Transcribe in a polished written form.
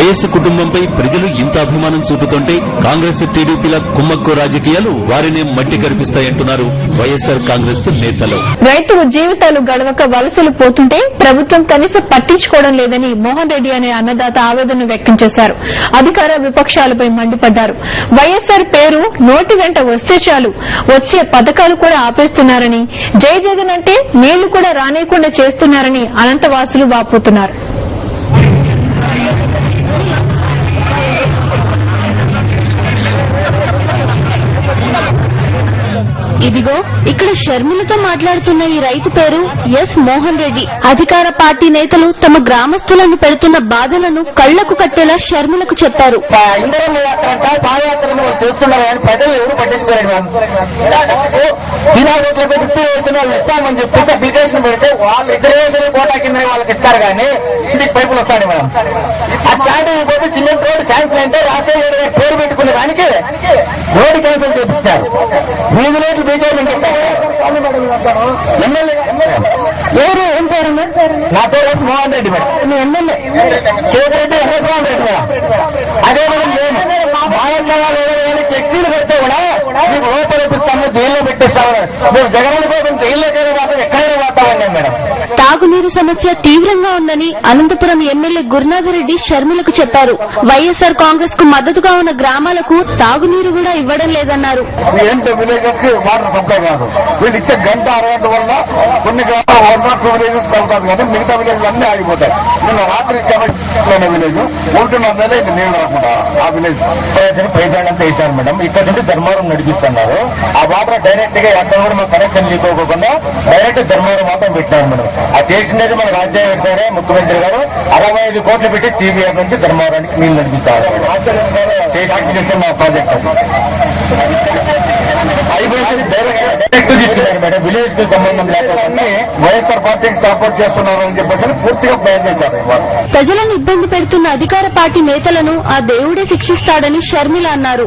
YS కుటుంబంపై ప్రజలు ఇంత అభిమానం చూపుతుంటే కాంగ్రెస్ టీడీపీల కుమ్మక్కు రాజకీయాలు వారిని మట్టి కనిపిస్తాయంటున్నారు వైఎస్ఆర్ కాంగ్రెస్ నేతలు. రైతులు జీవితాలు గడవక వలసలు పోతుంటే ప్రభుత్వం కనీసం పట్టించుకోవడం లేదని మోహన్ రెడ్డి అనే అన్నదాత ఆవేదన వ్యక్తం చేశారు. అధికార విపక్షాలపై మండిపడ్డారు. వైఎస్ఆర్ పేరు నోటి వెంట వస్తే చాలు వచ్చే పథకాలు కూడా ఆపేస్తున్నారని, జై జగన్ అంటే నీళ్లు కూడా రానేయకుండా చేస్తున్నారని అనంతవాసులు వాపోతున్నారు. ఇదిగో ఇక్కడ షర్మిలతో మాట్లాడుతున్న ఈ రైతు పేరు ఎస్ మోహన్ రెడ్డి. అధికార పార్టీ నేతలు తమ గ్రామస్తులను పెడుతున్న బాధలను కళ్లకు కట్టేలా షర్మిలకు చెప్పారు. ప్రజలు ఎవరు పట్టించుకోలేదు. ఇస్తామని చెప్పేసి అప్లికేషన్ పెడితే వాళ్ళు రిజర్వేషన్ కోటా కింద వాళ్ళకి ఇస్తారు కానీ ఇంటికి పైపులు వస్తాయి మేడం. అట్లాంటి పోతే సిమెంట్ రోడ్ శాంక్షన్ అంటే రాజశేఖర గారి పేరు పెట్టుకునే దానికి రోడ్డు క్యాన్సిల్ చేపించారు. వీధి రేట్లు ఎవరు ఏం పేరు? నా పేరు S Mohan Reddy madam. MLA Ketireddy Venkatarama Reddy madam. అదే మేడం నేను మా యొక్క ఫ్లెక్సీలు పెడితే కూడా మీకు లోపలిస్తాము, జైల్లో పెట్టిస్తాము. మేము జగన్ కోసం జైల్లోకైనా పోతాం, ఎక్కడైనా పోతామన్నాం మేడం. తాగునీరు సమస్య తీవ్రంగా ఉందని అనంతపురం ఎమ్మెల్యే గురునాథరెడ్డి షర్మిలకు చెప్పారు. వైఎస్ఆర్ కాంగ్రెస్ కు మద్దతుగా ఉన్న గ్రామాలకు తాగునీరు కూడా ఇవ్వడం లేదన్నారు. విలేజెస్ కి వాటర్ సప్లై కాదు. వీళ్ళు ఇచ్చే గంట అరగంట వల్ల కొన్ని గ్రామాలు 1 or 2 విలేజెస్ అవుతారు కానీ మిగతా విలేజ్ అన్ని ఆగిపోతాయి. నిన్న రాత్రి విలేజ్ 1.5 నెలలు ఇది నీళ్లు రాకుండా ఆ విలేజ్ పైపాడ్ అంతా వేశారు మేడం. ఇక్కడ నుంచి ధర్మవరం నడిపిస్తున్నారు. ఆ వాటర్ డైరెక్ట్ గా ఎక్కడ కూడా మన కనెక్షన్ లీకోకుండా డైరెక్ట్ ధర్మవరం మాత్రం పెట్టారు మేడం. ఆ చేసినది మన రాజశేఖర గారే ముఖ్యమంత్రి గారు 65 కోట్లు పెట్టి సిబిఐ నుంచి ధర్మవరానికి నీళ్లు నడిపిస్తారు. చేసిన మా ప్రాజెక్ట్ డైరెక్ట్ తీసుకున్నారు మేడం. విలేజ్ కి సంబంధం లేకుండా వైఎస్ఆర్ పార్టీకి సపోర్ట్ చేస్తున్నారు అని చెప్పేసి పూర్తిగా ప్లాన్ చేశారు. ప్రజలను ఇబ్బంది పెడుతున్న అధికార పార్టీ నేతలను ఆ దేవుడే శిక్షిస్తాడని షర్మిల అన్నారు.